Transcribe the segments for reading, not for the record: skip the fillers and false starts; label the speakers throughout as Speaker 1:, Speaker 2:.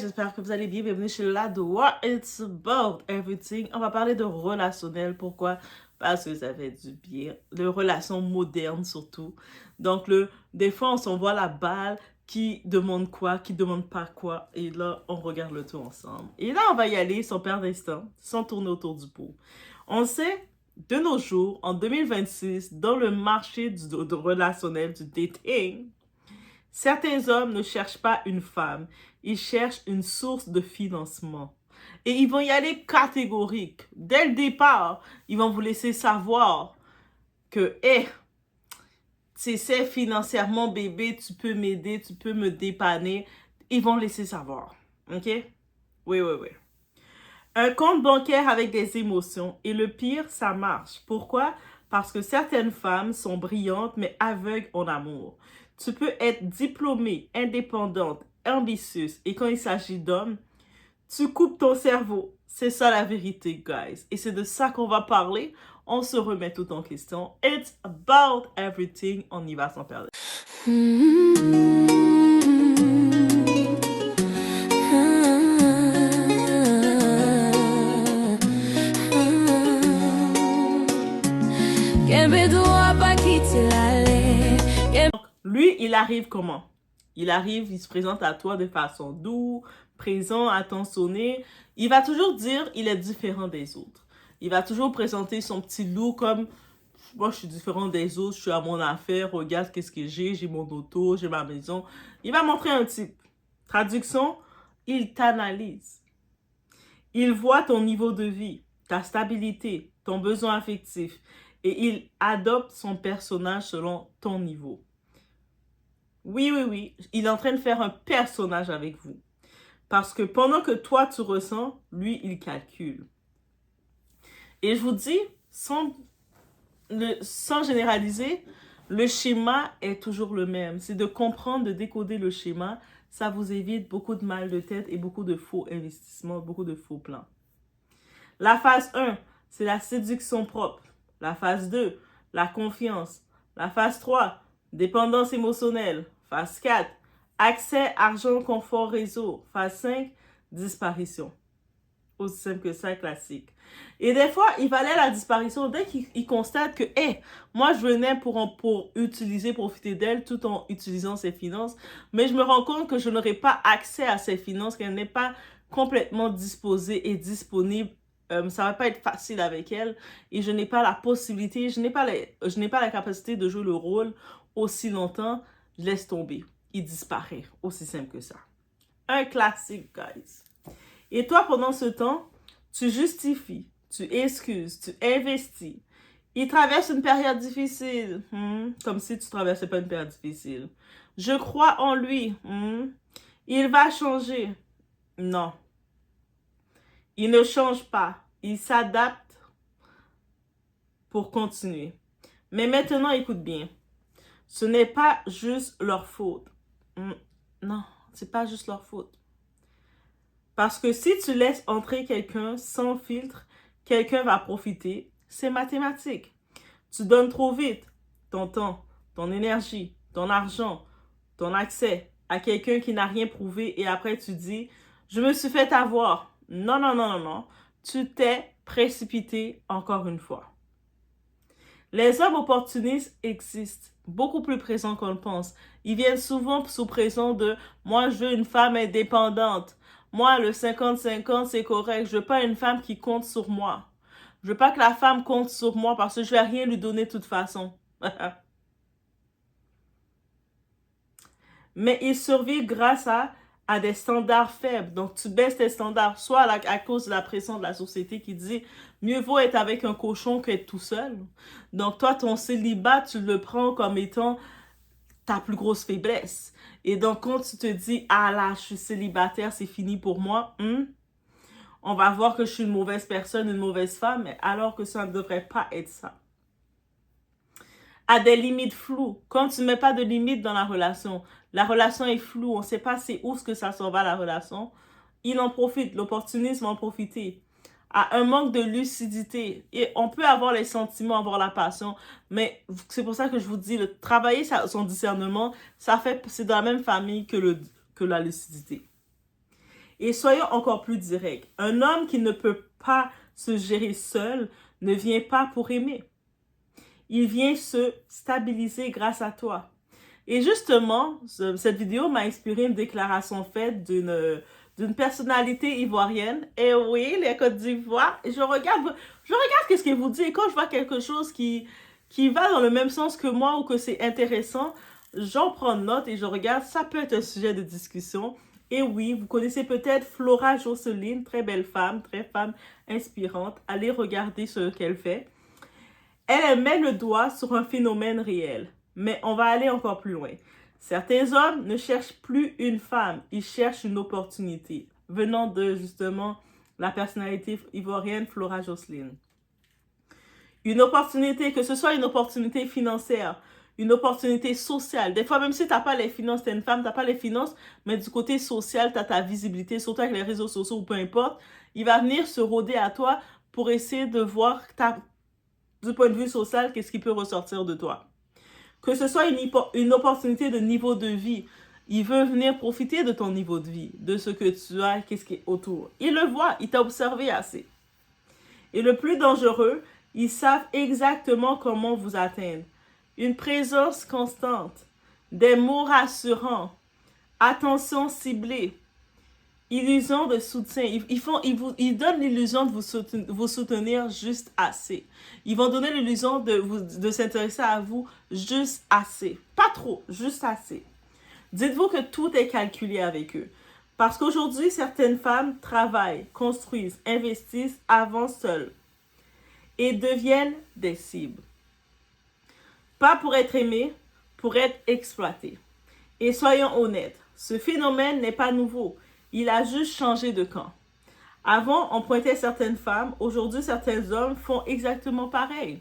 Speaker 1: J'espère que vous allez bien. Bienvenue chez What It's About Everything. On va parler de relationnel. Pourquoi? Parce que ça fait du bien. De relations modernes surtout. Donc, des fois, on s'envoie la balle. Qui demande quoi? Qui demande pas quoi? Et là, on regarde le tout ensemble. Et là, on va y aller sans perdre d'instant, sans tourner autour du pot. On sait, de nos jours, en 2026, dans le marché du relationnel, du dating, certains hommes ne cherchent pas une femme, ils cherchent une source de financement. Et ils vont y aller catégorique. Dès le départ, ils vont vous laisser savoir que, c'est financièrement, bébé, tu peux m'aider, tu peux me dépanner. Ils vont laisser savoir. OK? Oui. Un compte bancaire avec des émotions. Et le pire, ça marche. Pourquoi? Parce que certaines femmes sont brillantes, mais aveugles en amour. Tu peux être diplômée, indépendante, ambitieuse. Et quand il s'agit d'hommes, tu coupes ton cerveau. C'est ça la vérité, guys. Et c'est de ça qu'on va parler. On se remet tout en question. It's about everything. On y va sans perdre. Lui, il arrive comment? Il arrive, il se présente à toi de façon douce, présent, attentionné. Il va toujours dire il est différent des autres. Il va toujours présenter son petit loup comme moi, je suis différent des autres, je suis à mon affaire, regarde qu'est-ce que j'ai mon auto, j'ai ma maison. Il va montrer un type. Traduction, il t'analyse. Il voit ton niveau de vie, ta stabilité, ton besoin affectif et il adopte son personnage selon ton niveau. Oui, il est en train de faire un personnage avec vous. Parce que pendant que toi, tu ressens, lui, il calcule. Et je vous dis, sans généraliser, le schéma est toujours le même. C'est de comprendre, de décoder le schéma. Ça vous évite beaucoup de mal de tête et beaucoup de faux investissements, beaucoup de faux plans. La phase 1, c'est la séduction propre. La phase 2, la confiance. La phase 3, dépendance émotionnelle. Phase 4, accès, argent, confort, réseau. Phase 5, disparition. Aussi simple que ça, classique. Et des fois, il valait la disparition dès qu'il constate que, moi, je venais pour utiliser, profiter d'elle tout en utilisant ses finances, mais je me rends compte que je n'aurai pas accès à ses finances, qu'elle n'est pas complètement disposée et disponible. Ça va pas être facile avec elle et je n'ai pas la possibilité, je n'ai pas la capacité de jouer le rôle aussi longtemps. Je laisse tomber. Il disparaît. Aussi simple que ça. Un classique, guys. Et toi, pendant ce temps, tu justifies, tu excuses, tu investis. Il traverse une période difficile. Comme si tu ne traversais pas une période difficile. Je crois en lui. Il va changer. Non. Il ne change pas. Il s'adapte pour continuer. Mais maintenant, écoute bien. Ce n'est pas juste leur faute. Non, c'est pas juste leur faute. Parce que si tu laisses entrer quelqu'un sans filtre, quelqu'un va profiter. C'est mathématique. Tu donnes trop vite ton temps, ton énergie, ton argent, ton accès à quelqu'un qui n'a rien prouvé et après tu dis « Je me suis fait avoir ». Non. Tu t'es précipité encore une fois. Les hommes opportunistes existent, beaucoup plus présents qu'on le pense. Ils viennent souvent sous pression de « Moi, je veux une femme indépendante ». Moi, le 50-50, c'est correct. Je veux pas une femme qui compte sur moi. Je veux pas que la femme compte sur moi parce que je vais rien lui donner de toute façon. Mais ils survivent grâce à des standards faibles. Donc, tu baisses tes standards, soit à cause de la pression de la société qui dit mieux vaut être avec un cochon qu'être tout seul. Donc, toi, ton célibat, tu le prends comme étant ta plus grosse faiblesse. Et donc, quand tu te dis, ah là, je suis célibataire, c'est fini pour moi, on va voir que je suis une mauvaise personne, une mauvaise femme, alors que ça ne devrait pas être ça. À des limites floues. Quand tu ne mets pas de limites dans la relation est floue, on ne sait pas c'est où ce que ça s'en va la relation, il en profite, l'opportunisme en profiter. À un manque de lucidité. Et on peut avoir les sentiments, avoir la passion, mais c'est pour ça que je vous dis, travailler son discernement, c'est dans la même famille que la lucidité. Et soyons encore plus directs. Un homme qui ne peut pas se gérer seul ne vient pas pour aimer. Il vient se stabiliser grâce à toi. Et justement, cette vidéo m'a inspiré une déclaration faite d'une personnalité ivoirienne. Et oui, les Côte d'Ivoire. Je regarde qu'est-ce qu'elle vous dit. Et quand je vois quelque chose qui va dans le même sens que moi ou que c'est intéressant, j'en prends note et je regarde. Ça peut être un sujet de discussion. Et oui, vous connaissez peut-être Flora Jocelyne, très belle femme inspirante. Allez regarder ce qu'elle fait. Elle met le doigt sur un phénomène réel. Mais on va aller encore plus loin. Certains hommes ne cherchent plus une femme, ils cherchent une opportunité. Venant de, justement, la personnalité ivoirienne Flora Jocelyne. Une opportunité, que ce soit une opportunité financière, une opportunité sociale. Des fois, même si tu n'as pas les finances, tu es une femme, tu n'as pas les finances, mais du côté social, tu as ta visibilité, surtout avec les réseaux sociaux ou peu importe, il va venir se rôder à toi pour essayer de voir du point de vue social, qu'est-ce qui peut ressortir de toi. Que ce soit une opportunité de niveau de vie, il veut venir profiter de ton niveau de vie, de ce que tu as, qu'est-ce qui est autour. Il le voit, il t'a observé assez. Et le plus dangereux, ils savent exactement comment vous atteindre. Une présence constante, des mots rassurants, attention ciblée, illusion de soutien. Ils donnent l'illusion de vous soutenir juste assez. Ils vont donner l'illusion de s'intéresser à vous juste assez. Pas trop, juste assez. Dites-vous que tout est calculé avec eux. Parce qu'aujourd'hui, certaines femmes travaillent, construisent, investissent, avancent seules et deviennent des cibles. Pas pour être aimées, pour être exploitées. Et soyons honnêtes, ce phénomène n'est pas nouveau. Il a juste changé de camp. Avant, on pointait certaines femmes. Aujourd'hui, certains hommes font exactement pareil.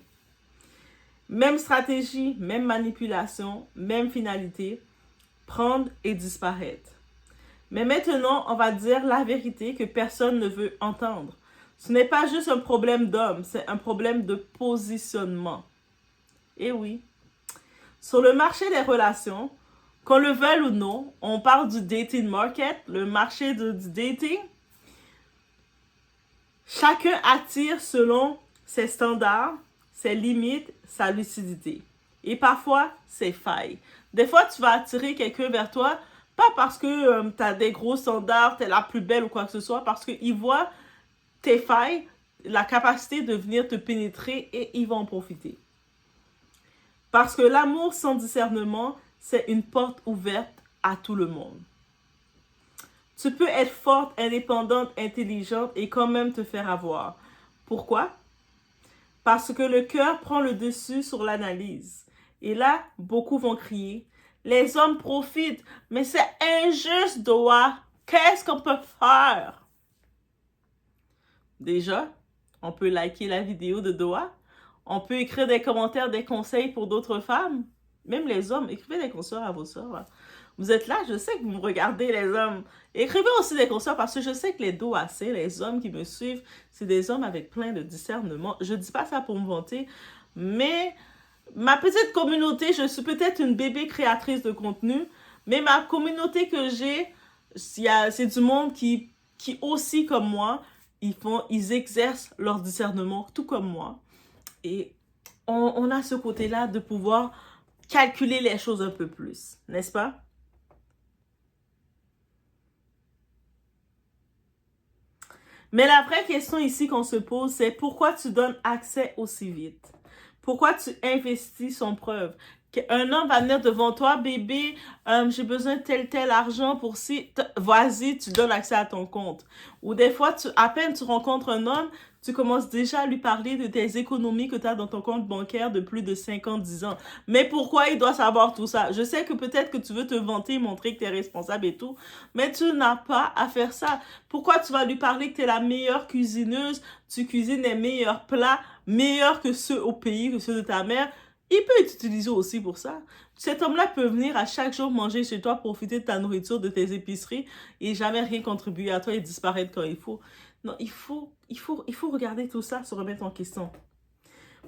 Speaker 1: Même stratégie, même manipulation, même finalité. Prendre et disparaître. Mais maintenant, on va dire la vérité que personne ne veut entendre. Ce n'est pas juste un problème d'homme, c'est un problème de positionnement. Et oui. Sur le marché des relations, qu'on le veuille ou non, on parle du dating market, le marché du dating. Chacun attire selon ses standards, ses limites, sa lucidité. Et parfois, ses failles. Des fois, tu vas attirer quelqu'un vers toi, pas parce que tu as des gros standards, tu es la plus belle ou quoi que ce soit, parce qu'il voit tes failles, la capacité de venir te pénétrer et il va en profiter. Parce que l'amour sans discernement, c'est une porte ouverte à tout le monde. Tu peux être forte, indépendante, intelligente et quand même te faire avoir. Pourquoi? Parce que le cœur prend le dessus sur l'analyse. Et là, beaucoup vont crier. Les hommes profitent, mais c'est injuste, Doa. Qu'est-ce qu'on peut faire? Déjà, on peut liker la vidéo de Doa. On peut écrire des commentaires, des conseils pour d'autres femmes. Même les hommes, écrivez des conseils à vos soeurs. Vous êtes là, je sais que vous me regardez, les hommes. Écrivez aussi des conseils parce que je sais que les Doacés, les hommes qui me suivent, c'est des hommes avec plein de discernement. Je ne dis pas ça pour me vanter, mais ma petite communauté, je suis peut-être une bébé créatrice de contenu, mais ma communauté que j'ai, c'est du monde qui aussi, comme moi, ils exercent leur discernement, tout comme moi. Et on a ce côté-là de pouvoir calculer les choses un peu plus, n'est-ce pas? Mais la vraie question ici qu'on se pose, c'est pourquoi tu donnes accès aussi vite? Pourquoi tu investis sans preuve? Un homme va venir devant toi, bébé, j'ai besoin de tel argent pour si... Vas-y, tu donnes accès à ton compte. Ou des fois, à peine tu rencontres un homme, tu commences déjà à lui parler de tes économies que tu as dans ton compte bancaire de plus de 5 ans, 10 ans. Mais pourquoi il doit savoir tout ça? Je sais que peut-être que tu veux te vanter, montrer que tu es responsable et tout, mais tu n'as pas à faire ça. Pourquoi tu vas lui parler que tu es la meilleure cuisineuse, tu cuisines les meilleurs plats, meilleurs que ceux au pays, que ceux de ta mère? Il peut t'utiliser aussi pour ça. Cet homme-là peut venir à chaque jour manger chez toi, profiter de ta nourriture, de tes épiceries et jamais rien contribuer à toi et disparaître quand il faut. Non, il faut regarder tout ça, se remettre en question.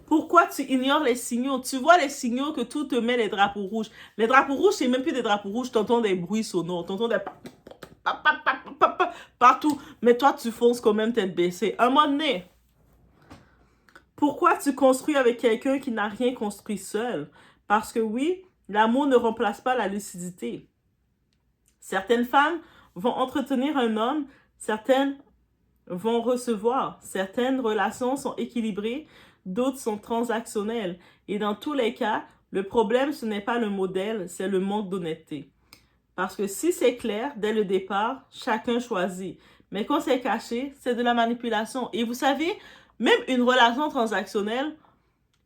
Speaker 1: Pourquoi tu ignores les signaux? Tu vois les signaux que tout te met les drapeaux rouges. Les drapeaux rouges, c'est même plus des drapeaux rouges. Tu entends des bruits sonores, tu entends des... partout. Mais toi, tu fonces quand même tête baissée. Un moment donné, pourquoi tu construis avec quelqu'un qui n'a rien construit seul? Parce que oui, l'amour ne remplace pas la lucidité. Certaines femmes vont entretenir un homme, certaines vont recevoir. Certaines relations sont équilibrées, d'autres sont transactionnelles. Et dans tous les cas, le problème, ce n'est pas le modèle, c'est le manque d'honnêteté. Parce que si c'est clair, dès le départ, chacun choisit. Mais quand c'est caché, c'est de la manipulation. Et vous savez, même une relation transactionnelle,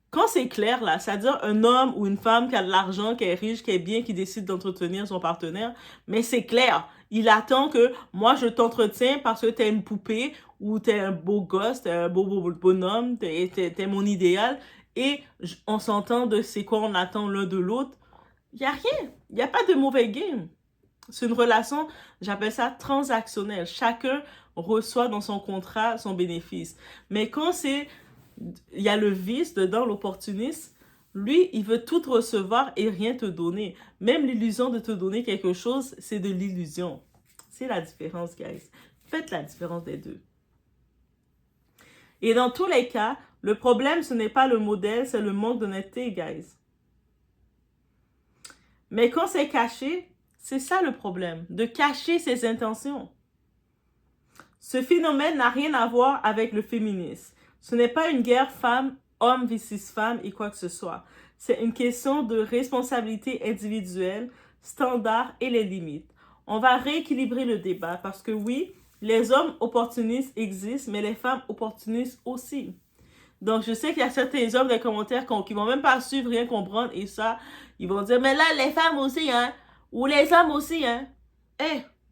Speaker 1: quand c'est clair, là, c'est-à-dire un homme ou une femme qui a de l'argent, qui est riche, qui est bien, qui décide d'entretenir son partenaire, mais c'est clair. Il attend que moi, je t'entretiens parce que t'es une poupée ou t'es un beau gosse, t'es un beau bonhomme, t'es mon idéal. Et on s'entend de c'est quoi on attend l'un de l'autre. Il n'y a rien. Il n'y a pas de mauvais game. C'est une relation, j'appelle ça transactionnelle. Chacun reçoit dans son contrat son bénéfice. Mais quand c'est il y a le vice dedans, l'opportuniste, lui, il veut tout recevoir et rien te donner. Même l'illusion de te donner quelque chose, c'est de l'illusion. C'est la différence, guys. Faites la différence des deux. Et dans tous les cas, le problème, ce n'est pas le modèle, c'est le manque d'honnêteté, guys. Mais quand c'est caché, c'est ça le problème, de cacher ses intentions. Ce phénomène n'a rien à voir avec le féminisme. Ce n'est pas une guerre homme versus femme et quoi que ce soit. C'est une question de responsabilité individuelle, standard et les limites. On va rééquilibrer le débat parce que oui, les hommes opportunistes existent, mais les femmes opportunistes aussi. Donc, je sais qu'il y a certains hommes dans les commentaires qui vont même pas suivre, rien comprendre et ça, ils vont dire, mais là, les femmes aussi, hein, ou les hommes aussi, hein.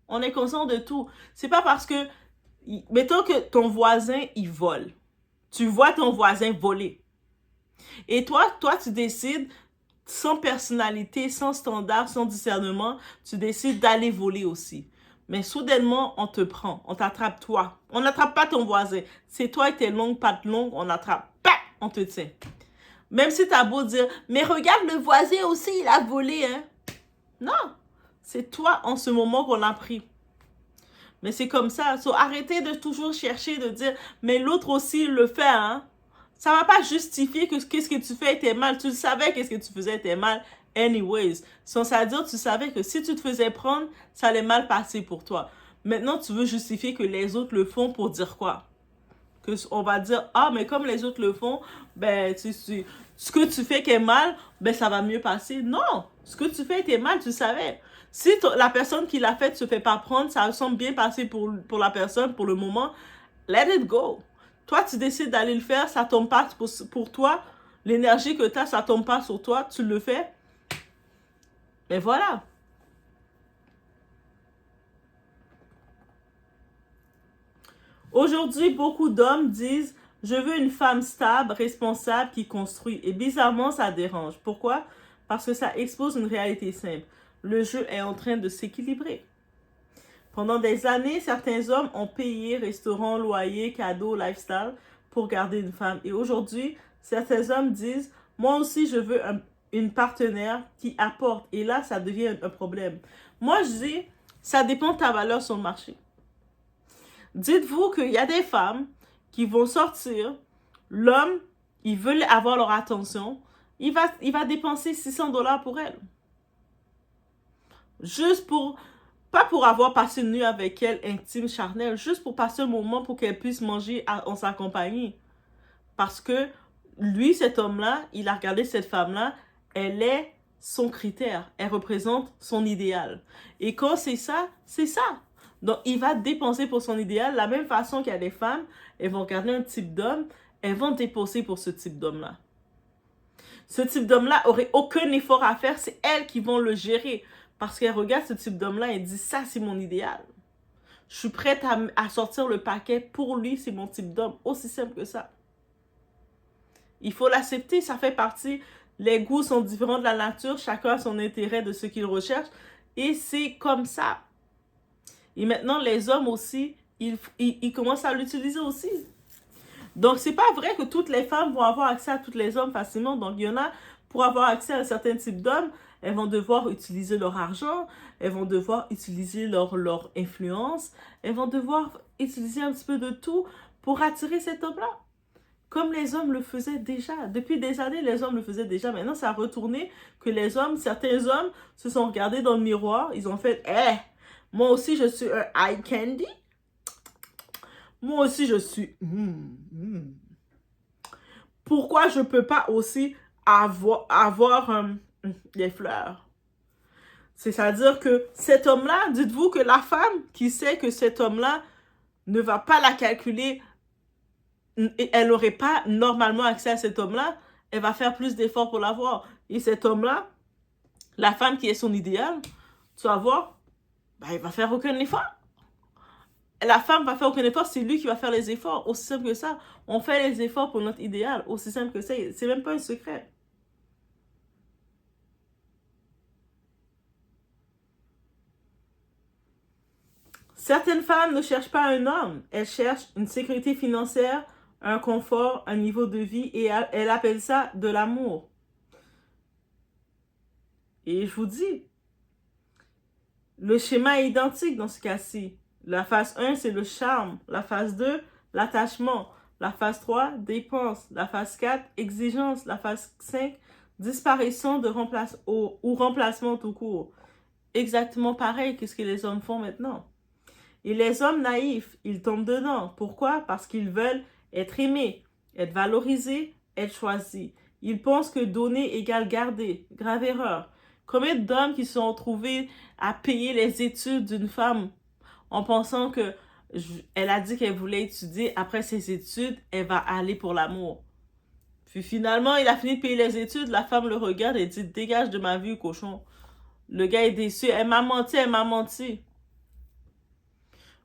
Speaker 1: On est conscient de tout. C'est pas parce que, mettons que ton voisin, il vole. Tu vois ton voisin voler. Et toi, tu décides, sans personnalité, sans standard, sans discernement, tu décides d'aller voler aussi. Mais soudainement, on te prend, on t'attrape toi. On n'attrape pas ton voisin. C'est toi et tes longues pattes longues, on attrape. Bah, on te tient. Même si tu as beau dire, mais regarde le voisin aussi, il a volé. Hein? Non, c'est toi en ce moment qu'on a pris. Mais c'est comme ça. So, arrêtez de toujours chercher, de dire, mais l'autre aussi le fait, hein. Ça ne va pas justifier que qu'est-ce que tu fais était mal. Tu savais qu'est-ce que tu faisais était mal anyways. So, ça veut dire que tu savais que si tu te faisais prendre, ça allait mal passer pour toi. Maintenant, tu veux justifier que les autres le font pour dire quoi? Que on va dire, ah, mais comme les autres le font, ben, ce que tu fais qui est mal, ben, ça va mieux passer. Non, ce que tu fais était mal, tu savais. Si la personne qui l'a fait ne se fait pas prendre, ça semble bien passer pour la personne, pour le moment, let it go. Toi, tu décides d'aller le faire, ça tombe pas pour toi. L'énergie que tu as, ça tombe pas sur toi, tu le fais. Et voilà. Aujourd'hui, beaucoup d'hommes disent « Je veux une femme stable, responsable, qui construit. » Et bizarrement, ça dérange. Pourquoi? Parce que ça expose une réalité simple. Le jeu est en train de s'équilibrer. Pendant des années, certains hommes ont payé restaurants, loyers, cadeaux, lifestyle pour garder une femme. Et aujourd'hui, certains hommes disent « Moi aussi, je veux une partenaire qui apporte. » Et là, ça devient un problème. Moi, je dis, ça dépend de ta valeur sur le marché. Dites-vous qu'il y a des femmes qui vont sortir, l'homme, ils veulent avoir leur attention, il va dépenser 600 $ pour elle. Juste pour, pas pour avoir passé une nuit avec elle, intime, charnelle, juste pour passer un moment pour qu'elle puisse manger en sa compagnie. Parce que lui, cet homme-là, il a regardé cette femme-là, elle est son critère, elle représente son idéal. Et quand c'est ça, c'est ça. Donc, il va dépenser pour son idéal. La même façon qu'il y a des femmes, elles vont regarder un type d'homme, elles vont dépenser pour ce type d'homme-là. Ce type d'homme-là n'aurait aucun effort à faire, c'est elles qui vont le gérer. Parce qu'elles regardent ce type d'homme-là et disent, ça, c'est mon idéal. Je suis prête à sortir le paquet pour lui, c'est mon type d'homme. Aussi simple que ça. Il faut l'accepter, ça fait partie. Les goûts sont différents de la nature, chacun a son intérêt de ce qu'il recherche. Et c'est comme ça. Et maintenant, les hommes aussi, ils commencent à l'utiliser aussi. Donc, c'est pas vrai que toutes les femmes vont avoir accès à tous les hommes facilement. Donc, il y en a, pour avoir accès à un certain type d'hommes, elles vont devoir utiliser leur argent, elles vont devoir utiliser leur influence, elles vont devoir utiliser un petit peu de tout pour attirer cet homme-là. Comme les hommes le faisaient déjà. Depuis des années, les hommes le faisaient déjà. Maintenant, ça a retourné que les hommes, certains hommes, se sont regardés dans le miroir. Ils ont fait, moi aussi, je suis un eye candy. Moi aussi, je suis... Pourquoi je ne peux pas aussi avoir des fleurs? C'est-à-dire que cet homme-là, dites-vous que la femme qui sait que cet homme-là ne va pas la calculer, elle n'aurait pas normalement accès à cet homme-là, elle va faire plus d'efforts pour l'avoir. Et cet homme-là, la femme qui est son idéal, tu vas voir, il va faire aucun effort. La femme va faire aucun effort, c'est lui qui va faire les efforts. Aussi simple que ça. On fait les efforts pour notre idéal. Aussi simple que ça. C'est même pas un secret. Certaines femmes ne cherchent pas un homme. Elles cherchent une sécurité financière, un confort, un niveau de vie et elles appellent ça de l'amour. Et je vous dis, le schéma est identique dans ce cas-ci. La phase 1, c'est le charme. La phase 2, l'attachement. La phase 3, dépense. La phase 4, exigence. La phase 5, disparition de ou remplacement tout court. Exactement pareil que ce que les hommes font maintenant. Et les hommes naïfs, ils tombent dedans. Pourquoi? Parce qu'ils veulent être aimés, être valorisés, être choisis. Ils pensent que donner égale garder. Grave erreur. Combien d'hommes qui se sont retrouvés à payer les études d'une femme en pensant que elle a dit qu'elle voulait étudier, après ses études, elle va aller pour l'amour. Puis finalement, il a fini de payer les études, la femme le regarde et dit « Dégage de ma vie, cochon ». Le gars est déçu, elle m'a menti, elle m'a menti.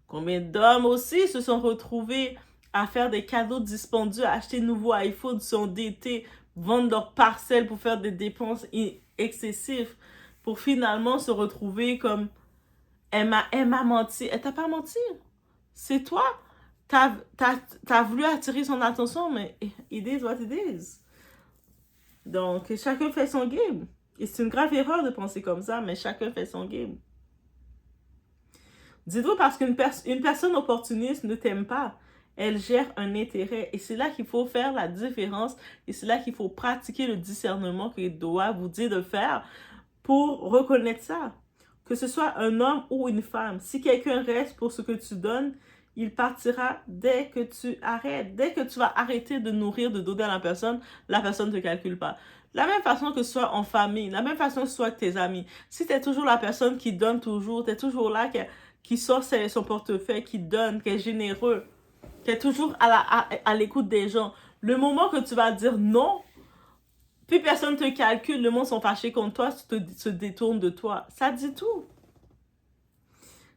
Speaker 1: Combien d'hommes aussi se sont retrouvés à faire des cadeaux dispendieux, à acheter de nouveaux iPhones, se sont endettés, vendre leurs parcelles pour faire des dépenses excessives, pour finalement se retrouver comme elle m'a menti. Elle t'a pas menti. C'est toi. T'as voulu attirer son attention, mais it is what it is. Donc, chacun fait son game. Et c'est une grave erreur de penser comme ça, mais chacun fait son game. Dites-vous parce qu'une personne opportuniste ne t'aime pas. Elle gère un intérêt. Et c'est là qu'il faut faire la différence. Et c'est là qu'il faut pratiquer le discernement qu'il doit vous dire de faire pour reconnaître ça. Que ce soit un homme ou une femme. Si quelqu'un reste pour ce que tu donnes, il partira dès que tu arrêtes. Dès que tu vas arrêter de nourrir, de donner à la personne ne te calcule pas. La même façon que ce soit en famille, la même façon que ce soit avec tes amis. Si tu es toujours la personne qui donne toujours, tu es toujours là, qui sort son portefeuille, qui donne, qui est généreux, qui est toujours à l'écoute des gens. Le moment que tu vas dire non, plus personne ne te calcule, le monde sont fâchés contre toi, se détourne de toi. Ça dit tout.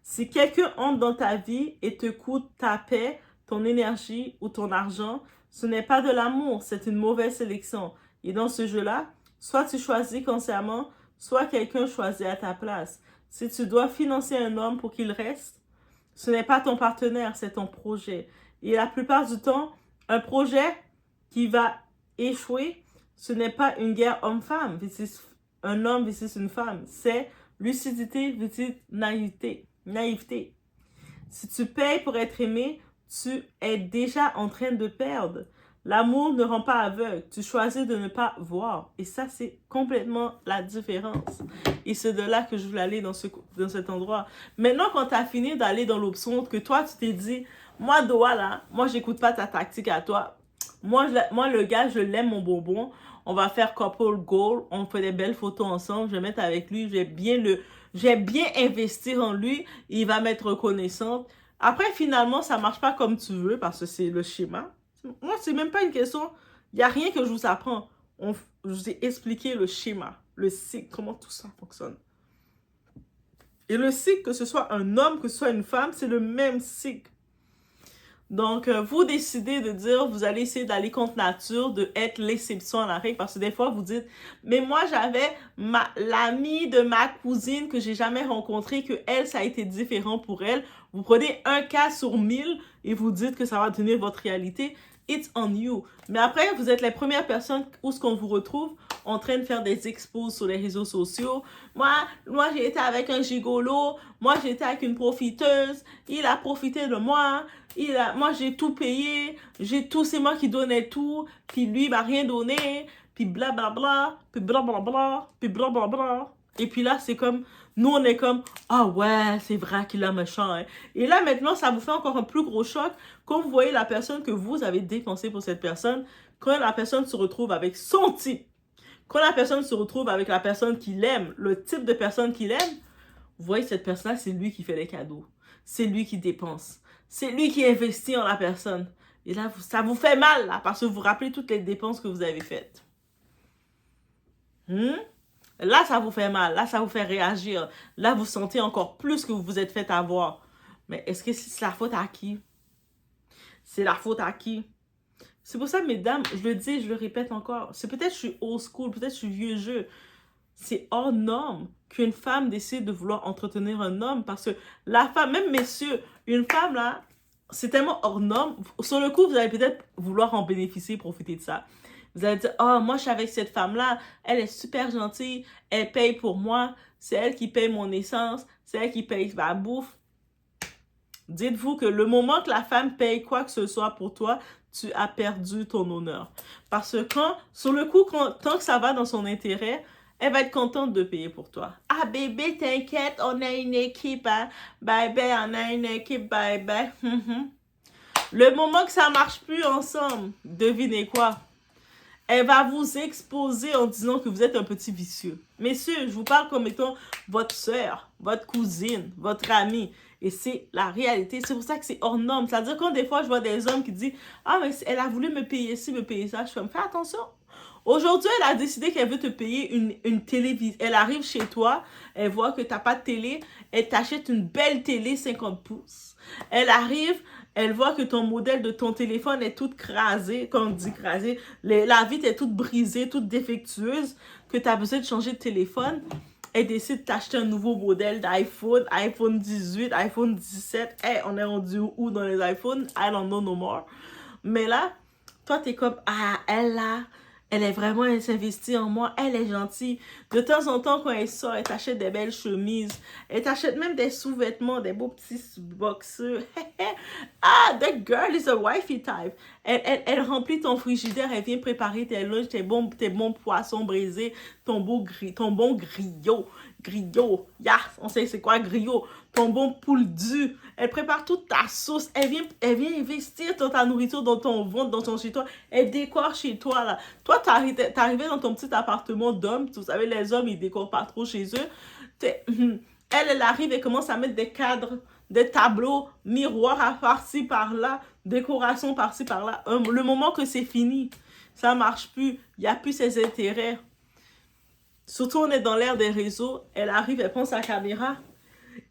Speaker 1: Si quelqu'un entre dans ta vie et te coûte ta paix, ton énergie ou ton argent, ce n'est pas de l'amour, c'est une mauvaise sélection. Et dans ce jeu-là, soit tu choisis consciemment, soit quelqu'un choisit à ta place. Si tu dois financer un homme pour qu'il reste, ce n'est pas ton partenaire, c'est ton projet. Et la plupart du temps, un projet qui va échouer, ce n'est pas une guerre homme-femme, un homme versus une femme. C'est lucidité versus naïveté. Si tu payes pour être aimé, tu es déjà en train de perdre. L'amour ne rend pas aveugle. Tu choisis de ne pas voir. Et ça, c'est complètement la différence. Et c'est de là que je voulais aller dans cet endroit. Maintenant, quand tu as fini d'aller dans l'option, que toi, tu t'es dit, moi, Doa, là, moi, j'écoute pas ta tactique à toi. Moi, le gars, je l'aime, mon bonbon. On va faire couple goal. On fait des belles photos ensemble. Je vais mettre avec lui. Je vais bien investir en lui. Il va m'être reconnaissante. Après, finalement, ça marche pas comme tu veux parce que c'est le schéma. Moi, c'est même pas une question. Il n'y a rien que je vous apprends. Je vous ai expliqué le schéma, le cycle, comment tout ça fonctionne. Et le cycle, que ce soit un homme, que ce soit une femme, c'est le même cycle. Donc, vous décidez de dire, vous allez essayer d'aller contre nature, de être l'exception à la règle, parce que des fois, vous dites, mais moi, j'avais l'amie de ma cousine que j'ai jamais rencontrée, que elle, ça a été différent pour elle. Vous prenez un cas sur 1000 et vous dites que ça va devenir votre réalité. it's on you. Mais après, vous êtes les premières personnes où ce qu'on vous retrouve en train de faire des expos sur les réseaux sociaux. Moi j'ai été avec un gigolo, moi j'ai été avec une profiteuse, il a profité de moi, moi j'ai tout payé, c'est moi qui donnais tout, puis lui il m'a rien donné, puis blablabla, puis blablabla, puis blablabla. Et puis là, c'est comme, nous on est comme, ah ouais, c'est vrai qu'il a méchant. Hein. Et là maintenant, ça vous fait encore un plus gros choc quand vous voyez la personne que vous avez dépensé pour cette personne, quand la personne se retrouve avec son type. Quand la personne se retrouve avec la personne qu'il aime, le type de personne qu'il aime, vous voyez, cette personne-là, c'est lui qui fait les cadeaux. C'est lui qui dépense. C'est lui qui investit en la personne. Et là, ça vous fait mal, là, parce que vous vous rappelez toutes les dépenses que vous avez faites. Là, ça vous fait mal. Là, ça vous fait réagir. Là, vous sentez encore plus que vous vous êtes fait avoir. Mais est-ce que c'est la faute à qui? C'est la faute à qui? C'est pour ça, mesdames, je le dis, je le répète encore. C'est peut-être que je suis old school, peut-être que je suis vieux jeu. C'est hors norme qu'une femme décide de vouloir entretenir un homme parce que la femme, même messieurs, une femme là, c'est tellement hors norme. Sur le coup, vous allez peut-être vouloir en bénéficier, profiter de ça. Vous allez dire, oh, moi je suis avec cette femme-là, elle est super gentille, elle paye pour moi, c'est elle qui paye mon essence, c'est elle qui paye ma bouffe. Dites-vous que le moment que la femme paye quoi que ce soit pour toi, tu as perdu ton honneur. Parce que sur le coup, tant que ça va dans son intérêt, elle va être contente de payer pour toi. Ah bébé, t'inquiète, on a une équipe, hein? Bye, on a une équipe, bye. Le moment que ça marche plus ensemble, devinez quoi? Elle va vous exposer en disant que vous êtes un petit vicieux. Messieurs, je vous parle comme étant votre soeur, votre cousine, votre amie. Et c'est la réalité. C'est pour ça que c'est hors norme. C'est-à-dire quand des fois, je vois des hommes qui disent « Ah, mais elle a voulu me payer ci, me payer ça. » Je fais « Fais attention. » Aujourd'hui, elle a décidé qu'elle veut te payer une télévision. Elle arrive chez toi, elle voit que tu n'as pas de télé, elle t'achète une belle télé 50 pouces. Elle arrive, elle voit que ton modèle de ton téléphone est tout crasé, comme on dit crasé, la vitre est toute brisée, toute défectueuse, que tu as besoin de changer de téléphone. Elle décide de t'acheter un nouveau modèle d'iPhone, iPhone 18, iPhone 17. Hey, on est rendu où dans les iPhones? I don't know no more. Mais là, toi, t'es comme, ah, elle là, elle s'investit en moi, elle est gentille. De temps en temps, quand elle sort, elle t'achète des belles chemises. Elle t'achète même des sous-vêtements, des beaux petits boxeurs. Ah, that girl is a wifey type. Elle remplit ton frigidaire, elle vient préparer tes lunchs, tes bons poissons brisés, ton bon griot. Griot, yes, on sait c'est quoi griot. Ton bon poule du. Elle prépare toute ta sauce. Elle vient investir dans ta nourriture, dans ton ventre, dans ton chez toi. Elle décore chez toi, là. Toi, t'es arrivé dans ton petit appartement d'homme. Vous savez, les hommes, ils décorent pas trop chez eux. Elle arrive et commence à mettre des cadres, des tableaux, miroirs à par-ci, par-là, décoration par-ci, par-là. Le moment que c'est fini, ça marche plus. Il n'y a plus ses intérêts. Surtout, on est dans l'ère des réseaux. Elle arrive, elle prend sa caméra.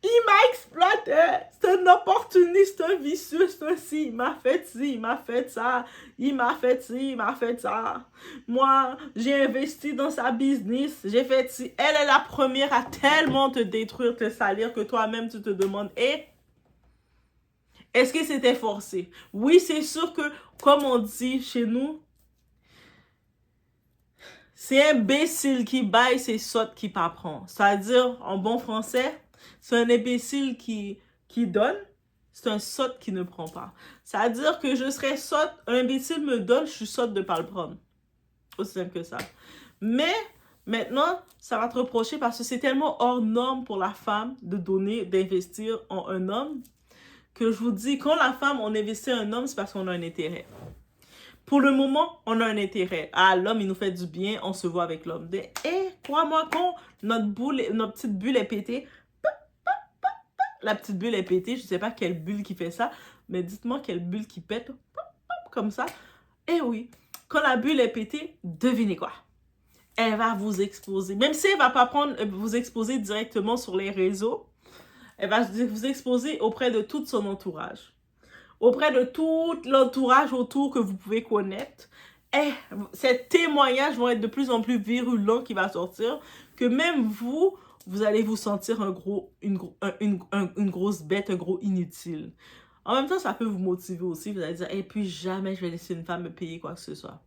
Speaker 1: Il m'a exploité. C'est un opportuniste, un vicieux, c'est un ci. Il m'a fait ci, il m'a fait ça. Il m'a fait ci, il m'a fait ça. Moi, j'ai investi dans sa business. J'ai fait ci. Elle est la première à tellement te détruire, te salir, que toi-même, tu te demandes, est-ce que c'était forcé? Oui, c'est sûr que, comme on dit chez nous, c'est imbécile qui baille, c'est sotte qui t'apprend. C'est-à-dire, en bon français, c'est un imbécile qui donne, c'est un sotte qui ne prend pas. C'est-à-dire que je serais sotte, un imbécile me donne, je suis sotte de ne pas le prendre. Aussi simple que ça. Mais, maintenant, ça va te reprocher parce que c'est tellement hors norme pour la femme de donner, d'investir en un homme, que je vous dis, quand la femme, on investit en un homme, c'est parce qu'on a un intérêt. Pour le moment, on a un intérêt. Ah, l'homme, il nous fait du bien, on se voit avec l'homme. Crois-moi, quand notre petite bulle est pétée, la petite bulle est pétée, je ne sais pas quelle bulle qui fait ça, mais dites-moi quelle bulle qui pète, comme ça. Et oui, quand la bulle est pétée, devinez quoi? Elle va vous exposer. Même si elle ne va pas vous exposer directement sur les réseaux, elle va vous exposer auprès de tout son entourage. Auprès de tout l'entourage autour que vous pouvez connaître. Et ces témoignages vont être de plus en plus virulents qui va sortir, que même vous allez vous sentir une grosse bête, un gros inutile. En même temps, ça peut vous motiver aussi. Vous allez dire, et puis jamais je vais laisser une femme me payer quoi que ce soit.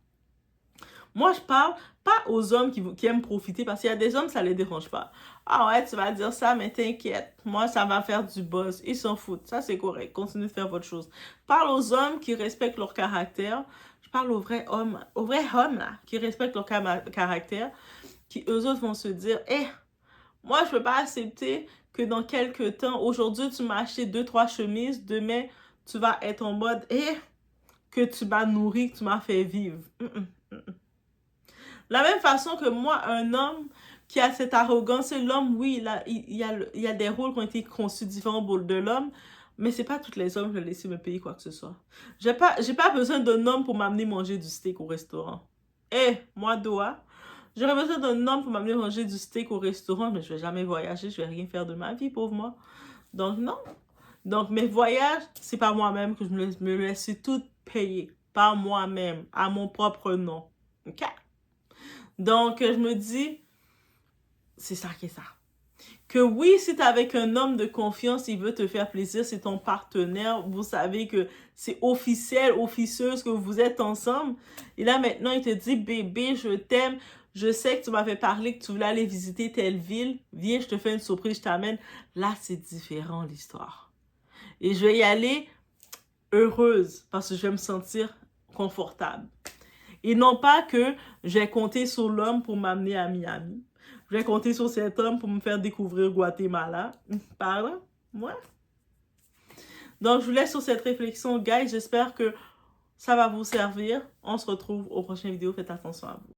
Speaker 1: Moi, je parle pas aux hommes qui aiment profiter, parce qu'il y a des hommes, ça les dérange pas. Ah ouais, tu vas dire ça, mais t'inquiète. Moi, ça va faire du buzz. Ils s'en foutent. Ça, c'est correct. Continuez de faire votre chose. Je parle aux hommes qui respectent leur caractère. Je parle aux vrais hommes là, qui respectent leur caractère, qui eux autres vont se dire, moi, je peux pas accepter que dans quelques temps, aujourd'hui, tu m'as acheté 2-3 chemises, demain, tu vas être en mode, que tu m'as nourri, que tu m'as fait vivre. La même façon que moi, un homme qui a cette arrogance, l'homme, oui, il y a des rôles qui ont été conçus différents de l'homme, mais c'est pas tous les hommes que je vais laisser me payer quoi que ce soit. J'ai pas besoin d'un homme pour m'amener manger du steak au restaurant. Moi, Doa, j'aurais besoin d'un homme pour m'amener manger du steak au restaurant, mais je vais jamais voyager, je vais rien faire de ma vie, pauvre moi. Donc, non. Donc, mes voyages, c'est par moi-même que je me laisse tout payer. Par moi-même, à mon propre nom. OK? Donc, je me dis, c'est ça qui est ça. Que oui, si tu es avec un homme de confiance, il veut te faire plaisir, c'est ton partenaire, vous savez que c'est officiel, officieuse, que vous êtes ensemble. Et là, maintenant, il te dit, bébé, je t'aime, je sais que tu m'avais parlé que tu voulais aller visiter telle ville, viens, je te fais une surprise, je t'amène. Là, c'est différent, l'histoire. Et je vais y aller heureuse, parce que je vais me sentir confortable. Et non pas que je vais compter sur l'homme pour m'amener à Miami. Je vais compter sur cet homme pour me faire découvrir Guatemala. Pardon? Ouais. Donc, je vous laisse sur cette réflexion, guys. J'espère que ça va vous servir. On se retrouve aux prochaines vidéos. Faites attention à vous.